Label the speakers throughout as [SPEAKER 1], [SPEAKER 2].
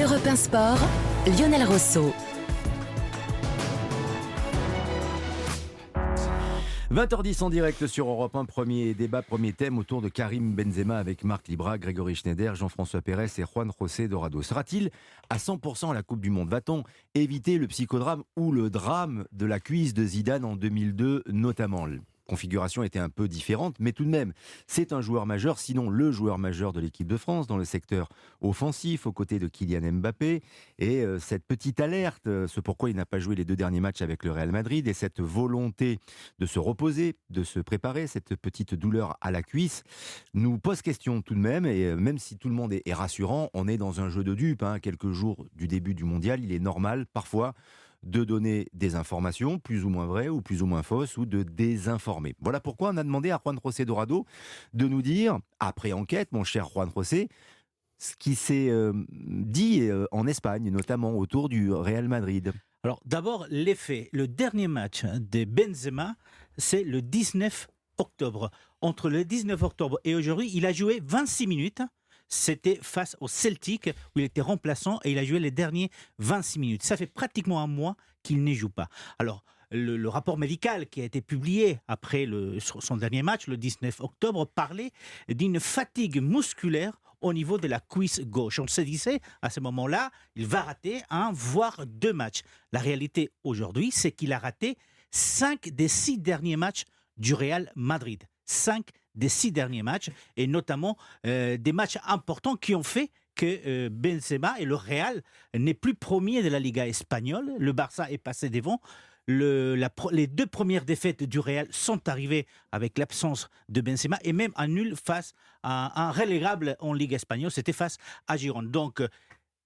[SPEAKER 1] Europe 1 Sport, Lionel Rosso.
[SPEAKER 2] 20h10 en direct sur Europe 1, premier débat, premier thème autour de Karim Benzema avec Marc Libra, Grégory Schneider, Jean-François Pérez et Juan José Dorado. Sera-t-il à 100% à la Coupe du Monde? Va-t-on éviter le psychodrame ou le drame de la cuisse de Zidane en 2002 notamment? La configuration était un peu différente, mais tout de même, c'est un joueur majeur, sinon le joueur majeur de l'équipe de France dans le secteur offensif, aux côtés de Kylian Mbappé. Et cette petite alerte, ce pourquoi il n'a pas joué les 2 derniers matchs avec le Real Madrid, et cette volonté de se reposer, de se préparer, cette petite douleur à la cuisse, nous pose question tout de même. Et même si tout le monde est rassurant, on est dans un jeu de dupes. Quelques jours du début du mondial, il est normal parfois de donner des informations plus ou moins vraies ou plus ou moins fausses, ou de désinformer. Voilà pourquoi on a demandé à Juan José Dorado de nous dire, après enquête, mon cher Juan José, ce qui s'est dit en Espagne, notamment autour du Real Madrid.
[SPEAKER 3] Alors d'abord, les faits. Le dernier match de Benzema, c'est le 19 octobre. Entre le 19 octobre et aujourd'hui, il a joué 26 minutes. C'était face au Celtic, où il était remplaçant, et il a joué les derniers 26 minutes. Ça fait pratiquement un mois qu'il ne joue pas. Alors, le rapport médical qui a été publié après son dernier match, le 19 octobre, parlait d'une fatigue musculaire au niveau de la cuisse gauche. On se disait, à ce moment-là, il va rater 1, voire 2 matchs. La réalité aujourd'hui, c'est qu'il a raté 5 des 6 derniers matchs du Real Madrid. 5 des 6 derniers matchs, et notamment des matchs importants qui ont fait que Benzema et le Real n'est plus premier de la Liga espagnole. Le Barça est passé devant. Les 2 premières défaites du Real sont arrivées avec l'absence de Benzema, et même un nul face à un relégable en Ligue espagnole, c'était face à Girona. Donc,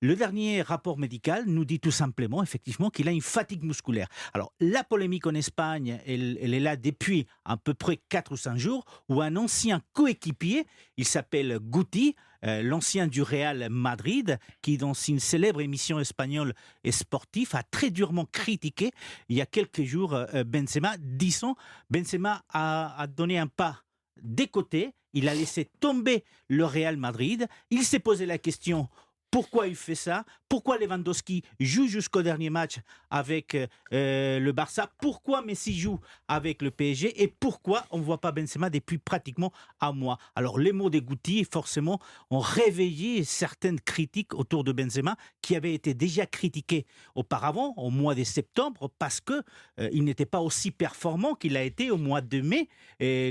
[SPEAKER 3] le dernier rapport médical nous dit tout simplement, effectivement, qu'il a une fatigue musculaire. Alors, la polémique en Espagne, elle est là depuis à peu près 4 ou 5 jours, où un ancien coéquipier, il s'appelle Guti, l'ancien du Real Madrid, qui dans une célèbre émission espagnole et sportive a très durement critiqué, il y a quelques jours, Benzema, disant Benzema a donné un pas des côtés, il a laissé tomber le Real Madrid, il s'est posé la question: pourquoi il fait ça? Pourquoi Lewandowski joue jusqu'au dernier match avec le Barça? Pourquoi Messi joue avec le PSG? Et pourquoi on ne voit pas Benzema depuis pratiquement un mois? Alors, les mots des Guti, forcément, ont réveillé certaines critiques autour de Benzema, qui avaient été déjà critiquées auparavant, au mois de septembre, parce qu'il n'était pas aussi performant qu'il a été au mois de mai,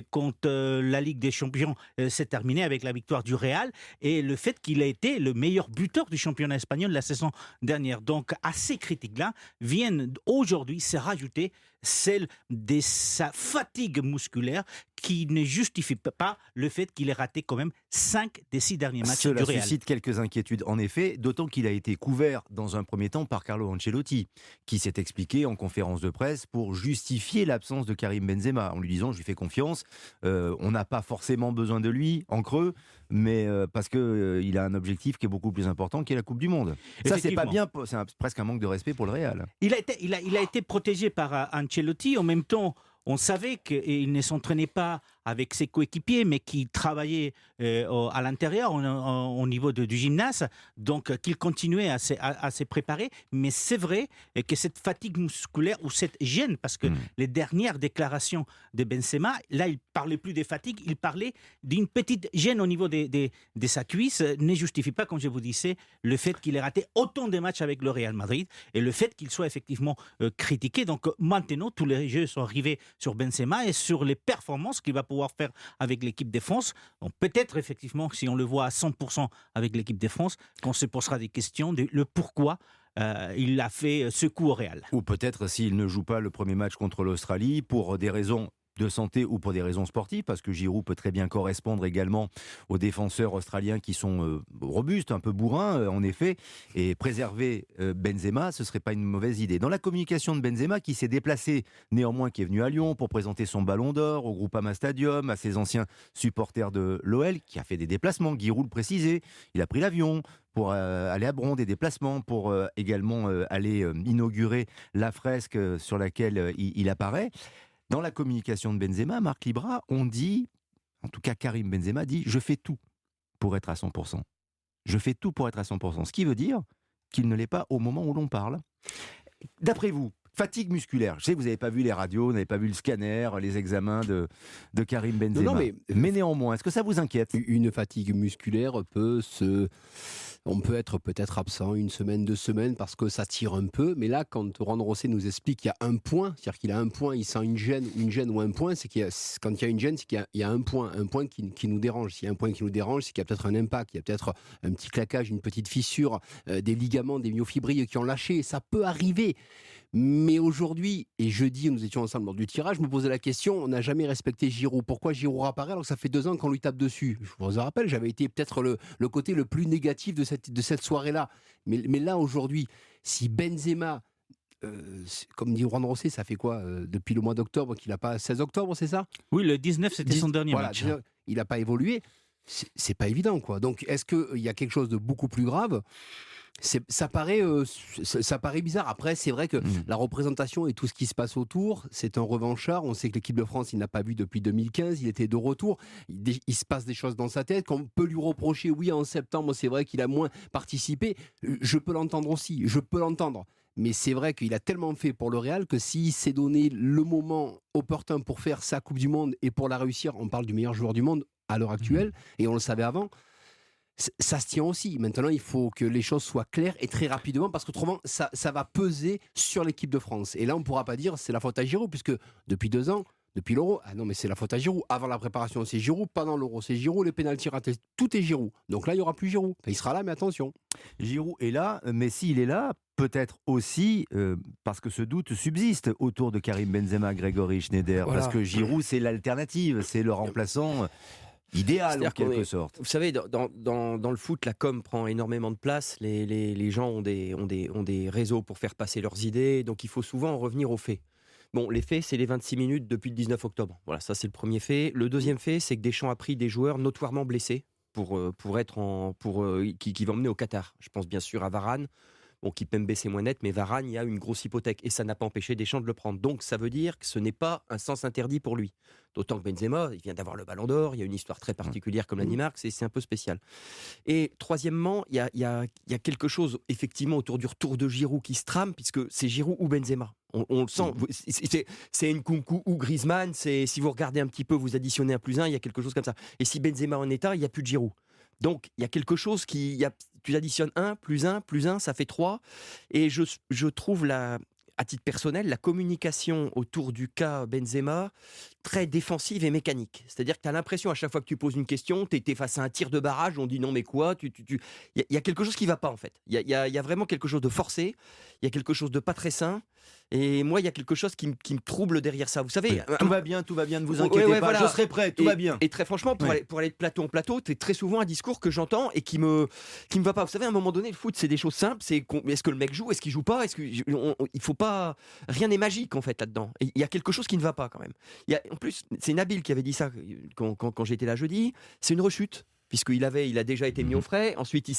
[SPEAKER 3] quand la Ligue des Champions s'est terminée avec la victoire du Real, et le fait qu'il a été le meilleur buteur du championnat espagnol la saison dernière. Donc, à ces critiques-là viennent aujourd'hui se rajouter celle de sa fatigue musculaire, qui ne justifie pas le fait qu'il ait raté quand même 5 des 6 derniers matchs du Real.
[SPEAKER 2] Cela suscite quelques inquiétudes, en effet, d'autant qu'il a été couvert dans un premier temps par Carlo Ancelotti, qui s'est expliqué en conférence de presse pour justifier l'absence de Karim Benzema, en lui disant: je lui fais confiance, on n'a pas forcément besoin de lui en creux, mais parce qu'il a un objectif qui est beaucoup plus important, qui est la Coupe du Monde. Ça, c'est pas bien, c'est presque un manque de respect pour le Real.
[SPEAKER 3] Il a été protégé par Ancelotti. En même temps, on savait qu'il ne s'entraînait pas avec ses coéquipiers, mais qu'il travaillait à l'intérieur, au niveau du gymnase, donc qu'il continuait à se préparer. Mais c'est vrai que cette fatigue musculaire, ou cette gêne, parce que les dernières déclarations de Benzema, là, il parlait plus de fatigue, il parlait d'une petite gêne au niveau de sa cuisse, ne justifie pas, comme je vous disais, le fait qu'il ait raté autant de matchs avec le Real Madrid, et le fait qu'il soit effectivement critiqué. Donc maintenant, tous les jeux sont arrivés sur Benzema et sur les performances qu'il va pouvoir faire avec l'équipe de France. Donc peut-être effectivement, si on le voit à 100% avec l'équipe de France, qu'on se posera des questions de le pourquoi il a fait ce coup au Real.
[SPEAKER 2] Ou peut-être s'il ne joue pas le premier match contre l'Australie pour des raisons de santé ou pour des raisons sportives, parce que Giroud peut très bien correspondre également aux défenseurs australiens qui sont robustes, un peu bourrins en effet, et préserver Benzema, ce serait pas une mauvaise idée. Dans la communication de Benzema, qui s'est déplacé néanmoins, qui est venu à Lyon pour présenter son Ballon d'Or au Groupama Stadium, à ses anciens supporters de l'OL, qui a fait des déplacements, Giroud le précisait, il a pris l'avion pour aller à Bron, des déplacements pour également aller inaugurer la fresque sur laquelle il apparaît. Dans la communication de Benzema, Marc Libra, on dit, en tout cas Karim Benzema dit: je fais tout pour être à 100%. Je fais tout pour être à 100%. Ce qui veut dire qu'il ne l'est pas au moment où l'on parle. D'après vous, fatigue musculaire. Je sais que vous n'avez pas vu les radios, vous n'avez pas vu le scanner, les examens de Karim Benzema.
[SPEAKER 4] Non,
[SPEAKER 2] mais néanmoins, est-ce que ça vous inquiète ?
[SPEAKER 4] Une fatigue musculaire on peut être peut-être absent 1 semaine, 2 semaines parce que ça tire un peu. Mais là, quand Juan Rosé nous explique qu'il y a un point, c'est-à-dire qu'il a un point, il sent une gêne ou un point, quand il y a une gêne, c'est qu'il y a un point qui nous dérange. S'il y a un point qui nous dérange, c'est qu'il y a peut-être un impact, il y a peut-être un petit claquage, une petite fissure, des ligaments, des myofibrilles qui ont lâché. Ça peut arriver. Mais aujourd'hui, et jeudi, nous étions ensemble lors du tirage, je me posais la question, on n'a jamais respecté Giroud. Pourquoi Giroud apparaît alors que ça fait 2 ans qu'on lui tape dessus ? Je vous rappelle, j'avais été peut-être le côté le plus négatif de cette soirée-là. Mais là, aujourd'hui, si Benzema, comme dit Juan Rosé, ça fait quoi depuis le mois d'octobre qu'il n'a pas... 16 octobre, c'est ça ?
[SPEAKER 3] Oui, le 19, c'était son dernier match.
[SPEAKER 4] Il n'a pas évolué. C'est pas évident, quoi. Donc, est-ce qu'il y a quelque chose de beaucoup plus grave ? Ça paraît bizarre. Après, c'est vrai que la représentation et tout ce qui se passe autour, c'est un revanchard. On sait que l'équipe de France, il n'a pas vu depuis 2015. Il était de retour. Il se passe des choses dans sa tête qu'on peut lui reprocher. Oui, en septembre, c'est vrai qu'il a moins participé. Je peux l'entendre aussi. Mais c'est vrai qu'il a tellement fait pour le Real que s'il s'est donné le moment opportun pour faire sa Coupe du Monde et pour la réussir, on parle du meilleur joueur du monde à l'heure actuelle, et on le savait avant. Ça se tient aussi. Maintenant, il faut que les choses soient claires et très rapidement parce qu'autrement, ça va peser sur l'équipe de France. Et là, on ne pourra pas dire c'est la faute à Giroud puisque depuis 2 ans, depuis l'Euro, ah non, mais c'est la faute à Giroud. Avant la préparation, c'est Giroud. Pendant l'Euro, c'est Giroud. Les pénaltys ratés, tout est Giroud. Donc là, il n'y aura plus Giroud. Enfin, il sera là, mais attention.
[SPEAKER 2] Giroud est là, mais s'il est là, peut-être aussi parce que ce doute subsiste autour de Karim Benzema, Grégory Schneider. Voilà. Parce que Giroud, c'est l'alternative, c'est le remplaçant idéal en quelque sorte.
[SPEAKER 5] Vous savez, dans le foot, la com prend énormément de place. Les gens ont des réseaux pour faire passer leurs idées, donc il faut souvent en revenir aux faits. Bon, les faits, c'est les 26 minutes depuis le 19 octobre. Voilà, ça c'est le premier fait. Le deuxième fait, c'est que Deschamps a pris des joueurs notoirement blessés qui vont emmener au Qatar. Je pense bien sûr à Varane. Bon, Kimpembe c'est moins net, mais Varane, il y a une grosse hypothèque et ça n'a pas empêché Deschamps de le prendre. Donc ça veut dire que ce n'est pas un sens interdit pour lui. D'autant que Benzema, il vient d'avoir le Ballon d'Or, il y a une histoire très particulière comme l'a dit Marc, c'est un peu spécial. Et troisièmement, il y a quelque chose effectivement autour du retour de Giroud qui se trame, puisque c'est Giroud ou Benzema. On le sent, c'est Nkunku ou Griezmann, si vous regardez un petit peu, vous additionnez un plus un, il y a quelque chose comme ça. Et si Benzema en est un, il n'y a plus de Giroud. Donc, il y a quelque chose tu additionnes 1, plus 1, ça fait 3. Et je trouve, à titre personnel, la communication autour du cas Benzema très défensive et mécanique. C'est-à-dire que tu as l'impression, à chaque fois que tu poses une question, tu étais face à un tir de barrage, on dit non mais quoi ? Il y a quelque chose qui ne va pas en fait. Il y a vraiment quelque chose de forcé, il y a quelque chose de pas très sain. Et moi, il y a quelque chose qui me trouble derrière ça. Vous savez,
[SPEAKER 2] tout va bien, ne vous inquiétez pas, voilà. Je serai prêt, tout va bien.
[SPEAKER 5] Et très franchement, pour aller de plateau en plateau, c'est très souvent un discours que j'entends et qui me va pas. Vous savez, à un moment donné, le foot, c'est des choses simples. Est-ce que le mec joue ? Est-ce qu'il joue pas ? Il faut pas. Rien n'est magique en fait là-dedans. Il y a quelque chose qui ne va pas quand même. En plus, c'est Nabil qui avait dit ça quand j'étais là jeudi. C'est une rechute. Puisqu'il a déjà été mis au frais, ensuite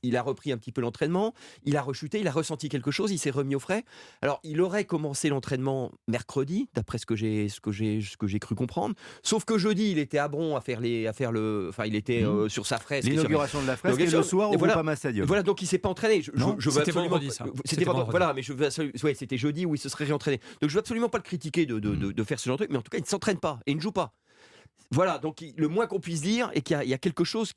[SPEAKER 5] il a repris un petit peu l'entraînement, il a rechuté, il a ressenti quelque chose, il s'est remis au frais. Alors il aurait commencé l'entraînement mercredi, d'après ce que j'ai cru comprendre, sauf que jeudi il était à Bron il était sur sa fresque.
[SPEAKER 2] L'inauguration de la fresque et le soir au Groupama Stadium.
[SPEAKER 5] Voilà, donc il s'est pas entraîné.
[SPEAKER 6] C'était vendredi ça.
[SPEAKER 5] C'était vendredi. Voilà, mais c'était jeudi où il se serait réentraîné. Donc je veux absolument pas le critiquer de faire ce genre de truc, mais en tout cas il ne s'entraîne pas et il ne joue pas. Voilà, donc le moins qu'on puisse dire est qu'il y a quelque chose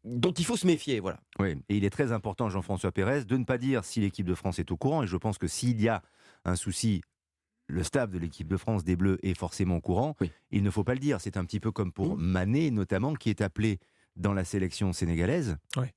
[SPEAKER 5] dont il faut se méfier, voilà.
[SPEAKER 2] Oui, et il est très important, Jean-François Pérez, de ne pas dire si l'équipe de France est au courant, et je pense que s'il y a un souci, le staff de l'équipe de France des Bleus est forcément au courant, oui. Il ne faut pas le dire. C'est un petit peu comme pour Mané, notamment, qui est appelé dans la sélection sénégalaise. Oui.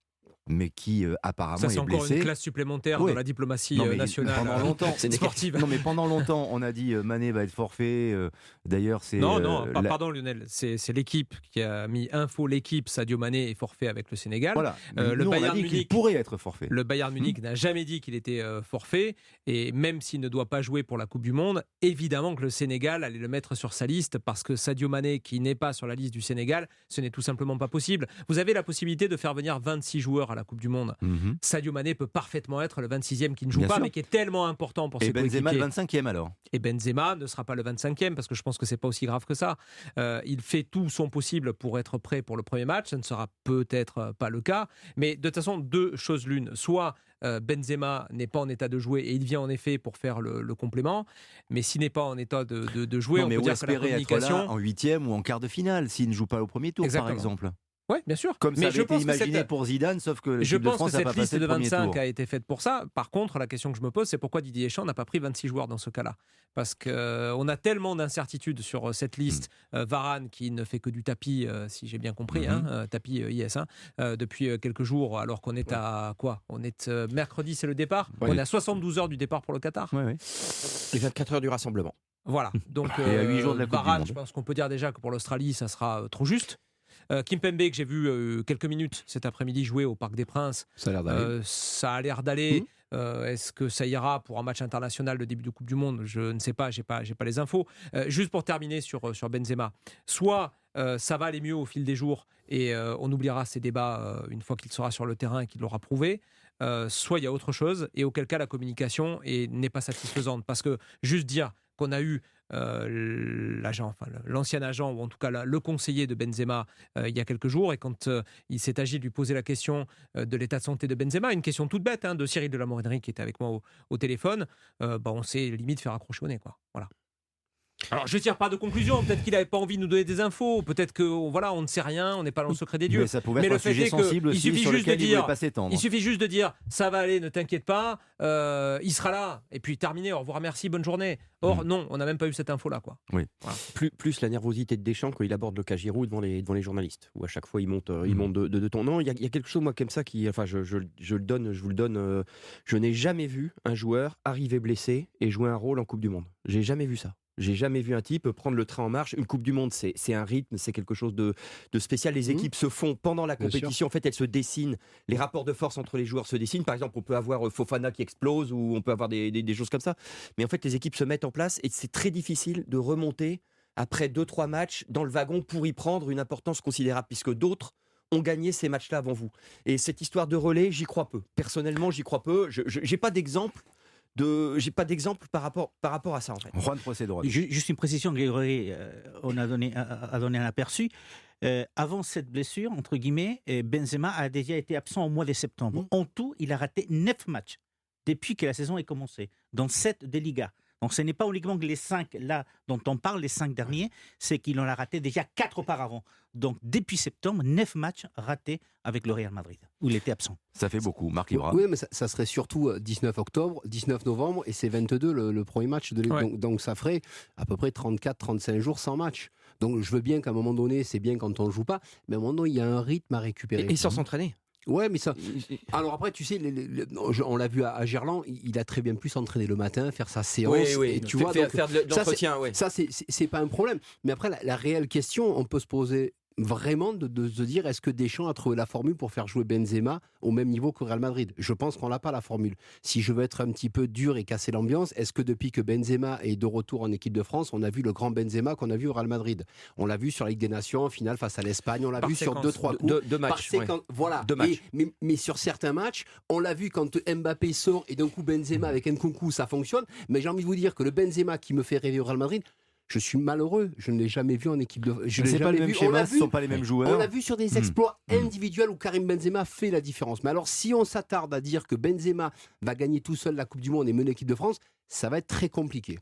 [SPEAKER 2] Mais qui apparemment est blessé.
[SPEAKER 6] Ça, c'est encore une classe supplémentaire dans la diplomatie nationale
[SPEAKER 2] pendant longtemps,
[SPEAKER 6] sportive.
[SPEAKER 2] Non, mais pendant longtemps, on a dit Mané va être forfait. D'ailleurs, c'est...
[SPEAKER 6] Pardon Lionel, c'est l'équipe qui a mis info. L'équipe, Sadio Mané est forfait avec le Sénégal.
[SPEAKER 2] Voilà. Nous, on a dit qu'il pourrait être forfait.
[SPEAKER 6] Le Bayern Munich n'a jamais dit qu'il était forfait. Et même s'il ne doit pas jouer pour la Coupe du Monde, évidemment que le Sénégal allait le mettre sur sa liste parce que Sadio Mané, qui n'est pas sur la liste du Sénégal, ce n'est tout simplement pas possible. Vous avez la possibilité de faire venir 26 joueurs à la Coupe du Monde,
[SPEAKER 2] Mhm.
[SPEAKER 6] Sadio Mané peut parfaitement être le 26e qui ne joue
[SPEAKER 2] Bien
[SPEAKER 6] pas,
[SPEAKER 2] sûr.
[SPEAKER 6] mais qui est tellement important pour
[SPEAKER 2] Et
[SPEAKER 6] ses
[SPEAKER 2] Benzema le
[SPEAKER 6] coéquipiers.
[SPEAKER 2] 25e alors.
[SPEAKER 6] Et Benzema ne sera pas le 25e parce que je pense que c'est pas aussi grave que ça. Il fait tout son possible pour être prêt pour le premier match. Ça ne sera peut-être pas le cas. Mais de toute façon, deux choses l'une. Soit Benzema n'est pas en état de jouer et il vient en effet pour faire le complément. Mais s'il n'est pas en état de jouer,
[SPEAKER 2] Non,
[SPEAKER 6] on
[SPEAKER 2] mais
[SPEAKER 6] peut
[SPEAKER 2] où
[SPEAKER 6] dire que la
[SPEAKER 2] espérer être
[SPEAKER 6] communication...
[SPEAKER 2] là en 8e ou en quart de finale s'il ne joue pas au premier tour,
[SPEAKER 6] Exactement.
[SPEAKER 2] par exemple.
[SPEAKER 6] Oui, bien sûr.
[SPEAKER 2] Comme ça
[SPEAKER 6] mais
[SPEAKER 2] avait
[SPEAKER 6] je
[SPEAKER 2] été
[SPEAKER 6] pense que
[SPEAKER 2] imaginé
[SPEAKER 6] cette-
[SPEAKER 2] pour Zidane, sauf que
[SPEAKER 6] Je
[SPEAKER 2] l'équipe de
[SPEAKER 6] pense que
[SPEAKER 2] France n'a pas
[SPEAKER 6] cette liste
[SPEAKER 2] passé
[SPEAKER 6] de
[SPEAKER 2] le premier
[SPEAKER 6] 25
[SPEAKER 2] tour.
[SPEAKER 6] a été faite pour ça. Par contre, la question que je me pose, c'est pourquoi Didier Deschamps n'a pas pris 26 joueurs dans ce cas-là. Parce qu'on a tellement d'incertitudes sur cette liste. Varane qui ne fait que du tapis, si j'ai bien compris, tapis IS, depuis quelques jours, alors qu'on est à quoi? On est mercredi, c'est le départ.
[SPEAKER 5] Ouais.
[SPEAKER 6] On est à 72 heures du départ pour le Qatar.
[SPEAKER 2] Ouais, ouais.
[SPEAKER 5] Les 24 heures du rassemblement.
[SPEAKER 6] Voilà. Donc,
[SPEAKER 2] Et à 8 jours de la Coupe du
[SPEAKER 6] Varane,
[SPEAKER 2] Monde.
[SPEAKER 6] je pense qu'on peut dire déjà que pour l'Australie, ça sera trop juste. Kimpembe, que j'ai vu quelques minutes cet après-midi jouer au Parc des Princes,
[SPEAKER 4] Ça a l'air d'aller.
[SPEAKER 6] ça a l'air d'aller. Est-ce que ça ira pour un match international de début de Coupe du Monde? Je ne sais pas, j'ai pas les infos. Juste pour terminer sur Benzema, soit ça va aller mieux au fil des jours et on oubliera ces débats une fois qu'il sera sur le terrain et qu'il l'aura prouvé. Soit il y a autre chose et auquel cas la communication n'est pas satisfaisante parce que juste dire qu'on a eu l'ancien agent ou en tout cas le conseiller de Benzema il y a quelques jours et quand il s'est agi de lui poser la question de l'état de santé de Benzema, une question toute bête de Cyril de la Morinerie qui était avec moi au téléphone, on s'est limite fait raccrocher au nez quoi. Voilà. Alors je tire pas de conclusion, peut-être qu'il n'avait pas envie de nous donner des infos, peut-être que voilà on ne sait rien, on n'est pas dans le secret des dieux.
[SPEAKER 2] Mais ça pouvait
[SPEAKER 6] Mais
[SPEAKER 2] être
[SPEAKER 6] le
[SPEAKER 2] un
[SPEAKER 6] fait
[SPEAKER 2] sujet
[SPEAKER 6] est que
[SPEAKER 2] sensible
[SPEAKER 6] il
[SPEAKER 2] aussi
[SPEAKER 6] suffit
[SPEAKER 2] sur
[SPEAKER 6] juste de
[SPEAKER 2] lequel il
[SPEAKER 6] dire-
[SPEAKER 2] voulait pas s'étendre.
[SPEAKER 6] Il suffit juste de dire ça va aller, ne t'inquiète pas, il sera là, et puis terminé, au revoir, merci, bonne journée. Or, non, on n'a même pas eu cette info-là. Quoi.
[SPEAKER 5] Plus la nervosité de Deschamps quand il aborde le cas Giroud devant les journalistes, où à chaque fois il monte de ton. Non, il y a quelque chose moi comme ça qui, enfin, je vous le donne. Je n'ai jamais vu un joueur arriver blessé et jouer un rôle en Coupe du Monde. J'ai jamais vu ça. J'ai jamais vu un type prendre le train en marche. Une Coupe du Monde, c'est un rythme, c'est quelque chose de spécial. Les équipes se font pendant la
[SPEAKER 4] Bien sûr.
[SPEAKER 5] compétition. En fait, elles se dessinent. Les rapports de force entre les joueurs se dessinent. Par exemple, on peut avoir Fofana qui explose ou on peut avoir des choses comme ça. Mais en fait, les équipes se mettent en place et c'est très difficile de remonter après 2-3 matchs dans le wagon pour y prendre une importance considérable puisque d'autres ont gagné ces matchs-là avant vous. Et cette histoire de relais, j'y crois peu. Personnellement, j'y crois peu. J'ai pas d'exemple. J'ai pas d'exemple par rapport à ça en fait.
[SPEAKER 2] Juan Procédora.
[SPEAKER 3] Juste une précision, Grégory, on a donné un aperçu. Avant cette blessure, entre guillemets, Benzema a déjà été absent au mois de septembre. En tout, il a raté 9 matchs depuis que la saison est commencée, dans 7 des Ligas. Donc ce n'est pas uniquement que les 5 là dont on parle, les 5 derniers, c'est qu'il en a raté déjà 4 auparavant. Donc depuis septembre, 9 matchs ratés avec le Real Madrid, où il était absent.
[SPEAKER 2] Ça fait beaucoup. Marc Libra.
[SPEAKER 4] Oui, mais ça serait surtout 19 octobre, 19 novembre, et c'est 22 le premier match.
[SPEAKER 6] Ouais.
[SPEAKER 4] Donc ça ferait à peu près 34-35 jours sans match. Donc je veux bien qu'à un moment donné, c'est bien quand on ne joue pas, mais à un moment donné, il y a un rythme à récupérer.
[SPEAKER 5] Et sans s'entraîner.
[SPEAKER 4] Ouais, mais ça. Alors après, tu sais, on l'a vu à Gerland, il a très bien pu s'entraîner le matin, faire sa séance. Et tu vois, donc,
[SPEAKER 5] faire de l'entretien, ouais.
[SPEAKER 4] ça, c'est pas un problème. Mais après, la réelle question, on peut se poser vraiment de se dire est-ce que Deschamps a trouvé la formule pour faire jouer Benzema au même niveau qu'au Real Madrid? Je pense qu'on n'a pas la formule. Si je veux être un petit peu dur et casser l'ambiance, est-ce que depuis que Benzema est de retour en équipe de France, on a vu le grand Benzema qu'on a vu au Real Madrid? On l'a vu sur la Ligue des Nations en finale face à l'Espagne, on l'a
[SPEAKER 6] Par
[SPEAKER 4] vu sur
[SPEAKER 6] séquence.
[SPEAKER 4] 2-3 coups.
[SPEAKER 5] Deux matchs.
[SPEAKER 4] Par séquence, voilà.
[SPEAKER 5] 2 matchs.
[SPEAKER 4] Mais sur certains matchs, on l'a vu quand Mbappé sort et d'un coup Benzema avec Nkunku, ça fonctionne. Mais j'ai envie de vous dire que le Benzema qui me fait rêver au Real Madrid, je suis malheureux. Je ne l'ai jamais vu en équipe de. Je l'ai
[SPEAKER 2] C'est pas
[SPEAKER 4] jamais
[SPEAKER 2] le même
[SPEAKER 4] vu. On l'a
[SPEAKER 2] schéma, ce
[SPEAKER 4] vu.
[SPEAKER 2] sont pas les mêmes
[SPEAKER 4] On
[SPEAKER 2] joueurs.
[SPEAKER 4] l'a vu sur des exploits individuels où Karim Benzema fait la différence. Mais alors, si on s'attarde à dire que Benzema va gagner tout seul la Coupe du Monde et mener l'équipe de France, ça va être très compliqué.